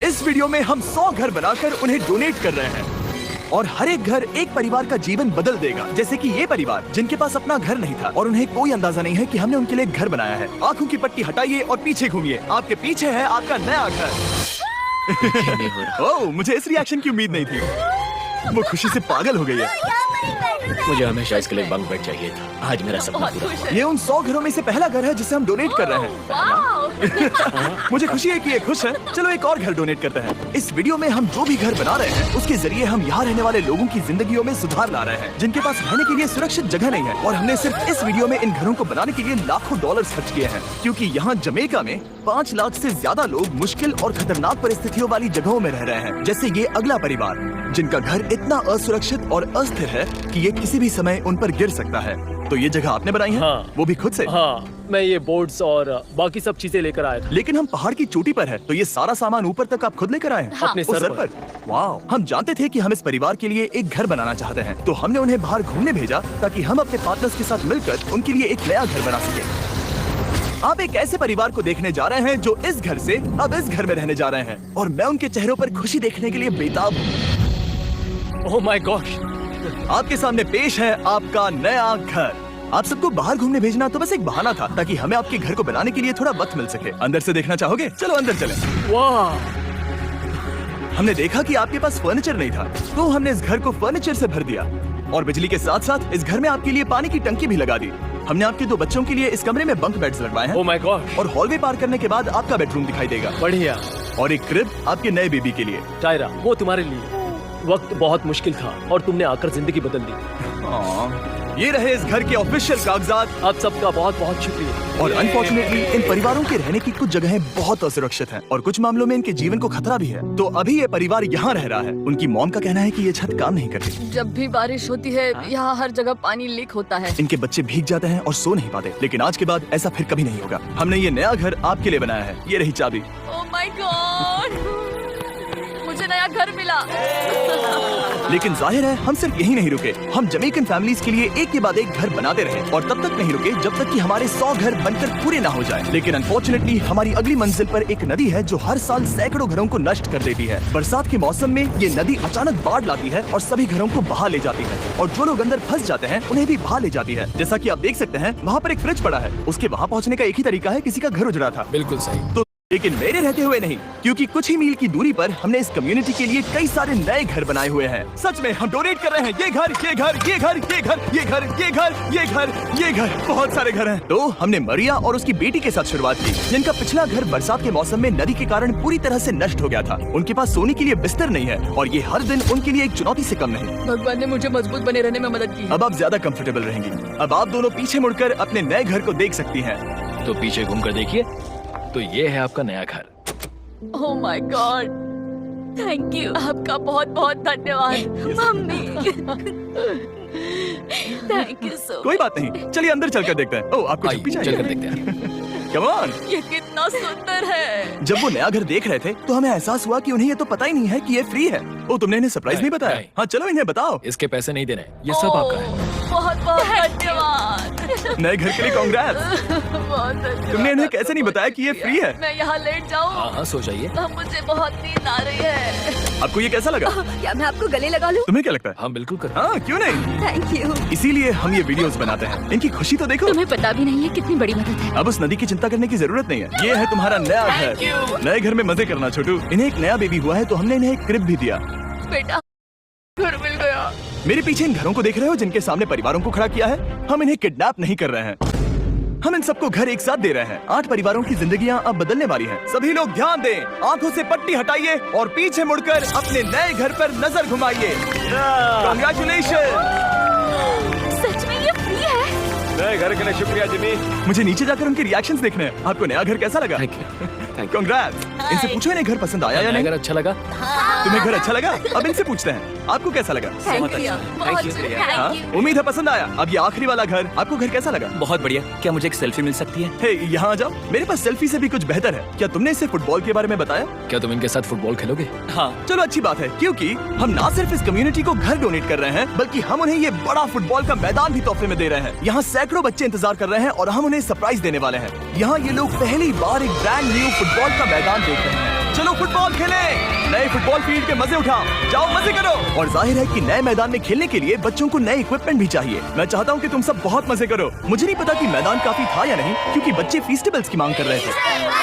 इस वीडियो में हम 100 घर बनाकर उन्हें डोनेट कर रहे हैं और हर एक घर एक परिवार का जीवन बदल देगा। जैसे कि ये परिवार जिनके पास अपना घर नहीं था और उन्हें कोई अंदाजा नहीं है कि हमने उनके लिए घर बनाया है। आंखों की पट्टी हटाइए और पीछे घूमिए। आपके पीछे है आपका नया घर। ओह, मुझे इस रिएक्शन की उम्मीद नहीं थी। वो खुशी से पागल हो गई है। मुझे हमेशा इसके लिए बंक बेड चाहिए था। आज मेरा सपना पूरा हुआ। ये उन 100 घरों में से पहला घर है जिसे हम डोनेट कर रहे हैं। मुझे खुशी है कि ये खुश है। चलो एक और घर डोनेट करते हैं। इस वीडियो में हम जो भी घर बना रहे हैं उसके जरिए हम यहाँ रहने वाले लोगों की जिंदगियों में सुधार ला रहे हैं, जिनके पास रहने के लिए सुरक्षित जगह नहीं है। और हमने सिर्फ इस वीडियो में इन घरों को बनाने के लिए लाखों डॉलर्स खर्च किए हैं, क्योंकि यहाँ जमैका में 5 लाख से ज्यादा लोग मुश्किल और खतरनाक परिस्थितियों वाली जगहों में रह रहे हैं। जैसे ये अगला परिवार जिनका घर इतना असुरक्षित और अस्थिर है कि ये किसी भी समय उन पर गिर सकता है। तो ये जगह आपने बनाई है? हाँ। वो भी खुद से? हाँ, मैं ये बोर्ड्स और बाकी सब चीजें लेकर आया था। लेकिन हम पहाड़ की चोटी पर है, तो ये सारा सामान ऊपर तक आप खुद लेकर आए हैं? हाँ। अपने उस सर पर। वाह, हम जानते थे कि हम इस परिवार के लिए एक घर बनाना चाहते हैं, तो हमने उन्हें बाहर घूमने भेजा ताकि हम अपने पार्टनर्स के साथ मिलकर उनके लिए एक नया घर बना सके। आप एक ऐसे परिवार को देखने जा रहे हैं जो इस घर से अब इस घर में रहने जा रहे हैं, और मैं उनके चेहरों पर खुशी देखने के लिए बेताब हूँ। Oh my God! आपके सामने पेश है आपका नया घर। आप सबको बाहर घूमने भेजना तो बस एक बहाना था ताकि हमें आपके घर को बनाने के लिए थोड़ा वक्त मिल सके। अंदर से देखना चाहोगे? चलो अंदर चलें। वाह! हमने देखा कि आपके पास फर्नीचर नहीं था, तो हमने इस घर को फर्नीचर से भर दिया, और बिजली के साथ साथ इस घर में आपके लिए पानी की टंकी भी लगा दी। हमने आपके 2 बच्चों के लिए इस कमरे में बंक बेड्स लगवाए हैं। Oh my God! और हॉलवे पार करने के बाद आपका बेडरूम दिखाई देगा, बढ़िया। और एक क्रिब आपके नए बेबी के लिए। टायरा, वो तुम्हारे लिए। वक्त बहुत मुश्किल था और तुमने आकर जिंदगी बदल दी। ये रहे इस घर के ऑफिशियल कागजात। आप सबका बहुत बहुत शुक्रिया। और अनफॉर्चुनेटली इन परिवारों के रहने की कुछ जगहें बहुत असुरक्षित हैं और कुछ मामलों में इनके जीवन को खतरा भी है। तो अभी ये परिवार यहाँ रह रहा है। उनकी मॉम का कहना है कि ये छत काम नहीं करती। जब भी बारिश होती है यहाँ हर जगह पानी लीक होता है। इनके बच्चे भीग जाते हैं और सो नहीं पाते, लेकिन आज के बाद ऐसा फिर कभी नहीं होगा। हमने ये नया घर आपके लिए बनाया है। ये रही चाबी। Oh my God! मुझे नया घर मिला। लेकिन जाहिर है हम सिर्फ यही नहीं रुके। हम जमैकन फैमिलीज के लिए एक के बाद एक घर बनाते रहे, और तब तक नहीं रुके जब तक कि हमारे 100 घर बनकर पूरे ना हो जाए। लेकिन अनफॉर्चुनेटली हमारी अगली मंजिल पर एक नदी है जो हर साल सैकड़ों घरों को नष्ट कर देती है। बरसात के मौसम में ये नदी अचानक बाढ़ लाती है और सभी घरों को बहा ले जाती है, और जो लोग अंदर फंस जाते हैं उन्हें भी बहा ले जाती है। जैसा कि आप देख सकते हैं वहाँ पर एक फ्रिज पड़ा है। उसके वहाँ पहुँचने का एक ही तरीका है, किसी का घर उजड़ा था। बिल्कुल सही। तो लेकिन मेरे रहते हुए नहीं, क्योंकि कुछ ही मील की दूरी पर हमने इस कम्युनिटी के लिए कई सारे नए घर बनाए हुए हैं। सच में हम डोनेट कर रहे हैं। ये घर, ये घर, ये घर, ये घर, ये घर, ये घर, ये घर, ये घर, बहुत सारे घर हैं। तो हमने मरिया और उसकी बेटी के साथ शुरुआत की, जिनका पिछला घर बरसात के मौसम में नदी के कारण पूरी तरह से नष्ट हो गया था। उनके पास सोने के लिए बिस्तर नहीं है, और ये हर दिन उनके लिए एक चुनौती से कम नहीं। भगवान ने मुझे मजबूत बने रहने में मदद की। अब आप ज्यादा कंफर्टेबल रहेंगी। अब आप दोनों पीछे मुड़कर अपने नए घर को देख सकती हैं। तो पीछे घूमकर देखिए, तो ये है आपका नया घर। Oh my God! Thank you. आपका बहुत बहुत धन्यवाद मम्मी। Thank you so. कोई बात नहीं, चलिए अंदर चलकर देखते हैं। ओह, आपको चप्पी चाहिए? चलकर देखते हैं। Come on! ये कितना सुंदर है। जब वो नया घर देख रहे थे तो हमें एहसास हुआ कि उन्हें ये तो पता ही नहीं है कि ये फ्री है। ओ, तुमने इन्हें सरप्राइज नहीं बताया? नहीं। हाँ, चलो इन्हें बताओ। इसके पैसे नहीं देने, ये सब आपका है। बहुत बहुत धन्यवाद। नए घर के लिए कांग्रेस। बहुत धन्यवाद। तुमने इन्हें कैसे नहीं बताया कि ये फ्री है? मैं यहाँ लेट जाऊँ? हाँ, सो जाइए। मुझे बहुत नींद आ रही है। आपको ये कैसा लगा? क्या मैं आपको गले लगा लूं? तुम्हें क्या लगता है? हाँ, बिल्कुल कर। हाँ, क्यों नहीं? Thank you. इसीलिए हम ये वीडियोस बनाते हैं। इनकी खुशी तो देखो। तुम्हें पता भी नहीं है कितनी बड़ी मदद है। अब उस नदी की चिंता करने की जरूरत नहीं है। ये है तुम्हारा नया घर। नए घर में मजे करना छोटू। इन्हें एक नया बेबी हुआ है, तो हमने इन्हें एक क्रिब भी दिया। बेटा, घर मिल गया। मेरे पीछे इन घरों को देख रहे हो जिनके सामने परिवारों को खड़ा किया है? हम इन्हें किडनैप नहीं कर रहे हैं, हम इन सबको घर एक साथ दे रहे हैं। 8 परिवारों की जिंदगियां अब बदलने वाली हैं। सभी लोग ध्यान दें, आंखों से पट्टी हटाइए और पीछे मुड़कर अपने नए घर पर नजर घुमाइए। कांग्रेचुलेशन! सच में ये फ्री है? नए घर के लिए शुक्रिया जिमी। मुझे नीचे जाकर उनके रिएक्शंस देखने हैं। आपको नया घर कैसा लगा? कांग्रेट्स! इनसे पूछो इन्हें घर पसंद आया या नहीं? अगर अच्छा लगा, तुम्हें घर अच्छा लगा? अब इनसे पूछते हैं, आपको कैसा लगा? Thank you. बहुत हाँ? उम्मीद है पसंद आया। अब ये आखिरी वाला घर, आपको घर कैसा लगा? बहुत बढ़िया। क्या मुझे एक सेल्फी मिल सकती है? हे, यहाँ आ जाओ। मेरे पास सेल्फी से भी कुछ बेहतर है। क्या तुमने इसे फुटबॉल के बारे में बताया? क्या तुम इनके साथ फुटबॉल खेलोगे? हाँ, चलो अच्छी बात है, क्योंकि हम ना सिर्फ इस कम्युनिटी को घर डोनेट कर रहे हैं, बल्कि हम उन्हें ये बड़ा फुटबॉल का मैदान भी तोहफे में दे रहे हैं। यहाँ सैकड़ों बच्चे इंतजार कर रहे हैं और हम उन्हें सरप्राइज देने वाले हैं। यहाँ ये लोग पहली बार एक ब्रांड न्यू फुटबॉल का मैदान देख रहे हैं। चलो फुटबॉल खेलें। नए फुटबॉल फील्ड के मजे उठाओ, जाओ मजे करो। और जाहिर है कि नए मैदान में खेलने के लिए बच्चों को नए इक्विपमेंट भी चाहिए। मैं चाहता हूँ कि तुम सब बहुत मजे करो। मुझे नहीं पता कि मैदान काफी था या नहीं, क्योंकि बच्चे फीस्टेबल्स की मांग कर रहे थे।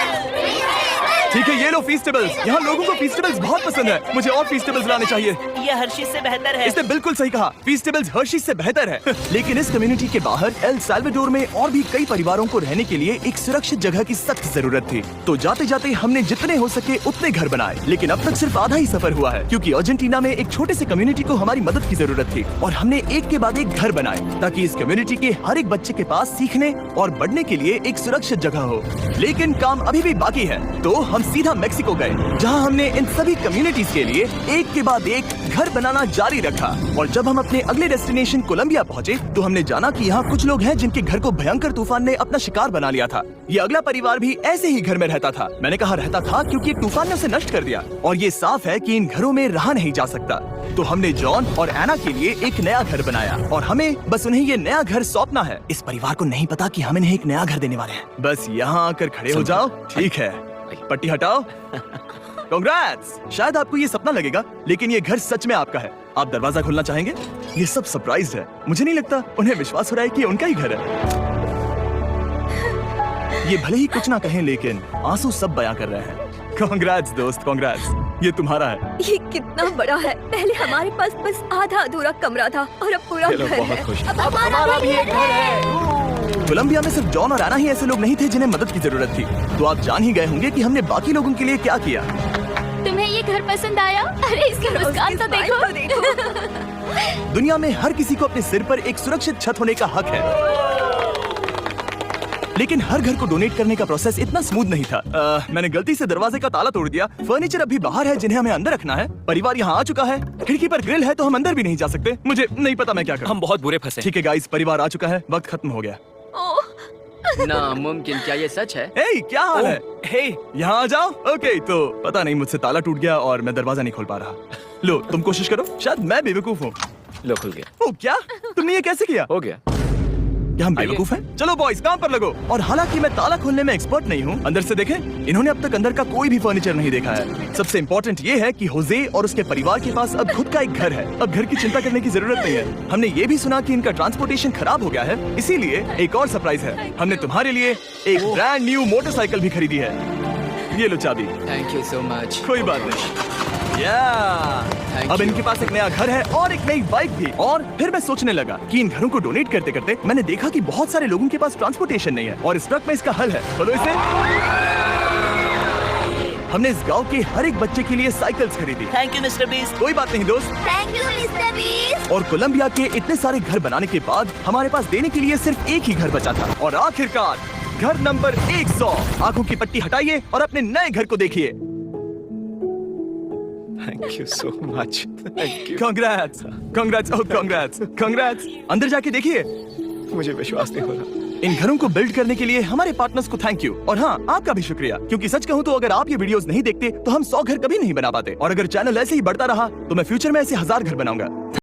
ठीक है, ये लो फीस्टेबल्स। यहाँ लोगों को फीस्टेबल्स बहुत पसंद है। मुझे और फीस्टेबल्स लाने चाहिए। ये हर्षीज से बेहतर है। इसने बिल्कुल सही कहा, फीस्टेबल्स हर्शीज से बेहतर है। लेकिन इस कम्युनिटी के बाहर एल साल्वाडोर में और भी कई परिवारों को रहने के लिए एक सुरक्षित जगह की सख्त जरूरत थी। तो जाते जाते हमने जितने हो सके उतने घर बनाए, लेकिन अब तक सिर्फ आधा ही सफर हुआ है, क्योंकि अर्जेंटीना में एक छोटे से कम्युनिटी को हमारी मदद की जरूरत थी। और हमने एक के बाद एक घर बनाए ताकि इस कम्युनिटी के हर एक बच्चे के पास सीखने और बढ़ने के लिए एक सुरक्षित जगह हो। लेकिन काम अभी भी बाकी है, तो हम सीधा मेक्सिको गए, जहां हमने इन सभी कम्युनिटीज के लिए एक के बाद एक घर बनाना जारी रखा। और जब हम अपने अगले डेस्टिनेशन कोलंबिया पहुंचे, तो हमने जाना कि यहाँ कुछ लोग हैं जिनके घर को भयंकर तूफान ने अपना शिकार बना लिया था। ये अगला परिवार भी ऐसे ही घर में रहता था। मैंने कहा रहता था क्योंकि तूफान ने उसे नष्ट कर दिया, और ये साफ है कि इन घरों में रहा नहीं जा सकता। तो हमने जॉन और एना के लिए एक नया घर बनाया, और हमें बस उन्हें ये नया घर सौंपना है। इस परिवार को नहीं पता कि हम इन्हें एक नया घर देने वाले हैं। बस यहाँ आकर खड़े हो जाओ। ठीक है, पट्टी हटाओ। कांग्रेट्स। शायद आपको ये सपना लगेगा, लेकिन ये घर सच में आपका है। आप दरवाजा खोलना चाहेंगे? ये सब सरप्राइज है। मुझे नहीं लगता उन्हें विश्वास हो रहा है कि उनका ही घर है। ये भले ही कुछ ना कहें, लेकिन आंसू सब बयां कर रहे हैं। कांग्रेट्स दोस्त, कांग्रेट्स। ये तुम्हारा है। ये कितना बड़ा है। पहले हमारे पास बस आधा अधूरा कमरा था, और अब पूरा घर है। अब हमारा भी एक घर है। कोलंबिया में सिर्फ जॉन और एना ही ऐसे लोग नहीं थे जिन्हें मदद की जरूरत थी। तो आप जान ही गए होंगे कि हमने बाकी लोगों के लिए क्या किया। तुम्हें ये घर पसंद आया? अरे इसकी मुस्कान तो देखो। दुनिया में हर किसी को अपने सिर पर एक सुरक्षित छत होने का हक है, लेकिन हर घर को डोनेट करने का प्रोसेस इतना स्मूथ नहीं था। मैंने गलती से दरवाजे का ताला तोड़ दिया। फर्नीचर अभी बाहर है जिन्हें हमें अंदर रखना है। परिवार यहाँ आ चुका है। खिड़की पर ग्रिल है, तो हम अंदर भी नहीं जा सकते। मुझे नहीं पता मैं क्या करूं। हम बहुत बुरे फंसे। ठीक है गाइस, परिवार आ चुका है, वक्त खत्म हो गया। नामुमकिन, क्या ये सच है? हे, क्या हाल है? हे, यहाँ आ जाओ। ओके, तो पता नहीं मुझसे ताला टूट गया और मैं दरवाजा नहीं खोल पा रहा। लो, तुम कोशिश करो, शायद मैं बेवकूफ हूँ। लो, खुल गया। ओ क्या? तुमने ये कैसे किया? हो गया। क्या हम बेवकूफ हैं? चलो बॉयज, काम पर लगो। और हालांकि मैं ताला खोलने में एक्सपर्ट नहीं हूँ, अंदर से देखें, इन्होंने अब तक अंदर का कोई भी फर्नीचर नहीं देखा है। सबसे इम्पोर्टेंट ये है कि होजे और उसके परिवार के पास अब खुद का एक घर है। अब घर की चिंता करने की जरूरत नहीं है। हमने ये भी सुना कि इनका ट्रांसपोर्टेशन खराब हो गया है, इसीलिए एक और सरप्राइज है। हमने तुम्हारे लिए एक ब्रांड न्यू मोटरसाइकिल भी खरीदी है। ये लो चाबी। Thank you so much. कोई बात नहीं। अब इनके पास एक नया घर है और एक नई बाइक भी। और फिर मैं सोचने लगा कि इन घरों को डोनेट करते करते मैंने देखा कि बहुत सारे लोगों के पास ट्रांसपोर्टेशन नहीं है, और इस ट्रक में इसका हल है। बोलो इसे। हमने इस गांव के हर एक बच्चे के लिए साइकिल्स खरीदी। Thank you mister beast. कोई बात नहीं दोस्त। Thank you mister beast. और कोलंबिया के इतने सारे घर बनाने के बाद हमारे पास देने के लिए सिर्फ एक ही घर बचा था। और आखिरकार घर नंबर 100। आंखों की पट्टी हटाइए और अपने नए घर को देखिए। Thank you so much. Thank you. Congrats, congrats, oh congrats, congrats. अंदर जाके देखिए। मुझे विश्वास नहीं हो रहा। इन घरों को बिल्ड करने के लिए हमारे पार्टनर्स को थैंक यू। और हाँ, आपका भी शुक्रिया, क्योंकि सच कहूँ तो अगर आप ये वीडियोस नहीं देखते तो हम 100 घर कभी नहीं बना पाते। और अगर चैनल ऐसे ही बढ़ता रहा तो मैं फ्यूचर में ऐसे 1000 घर बनाऊंगा।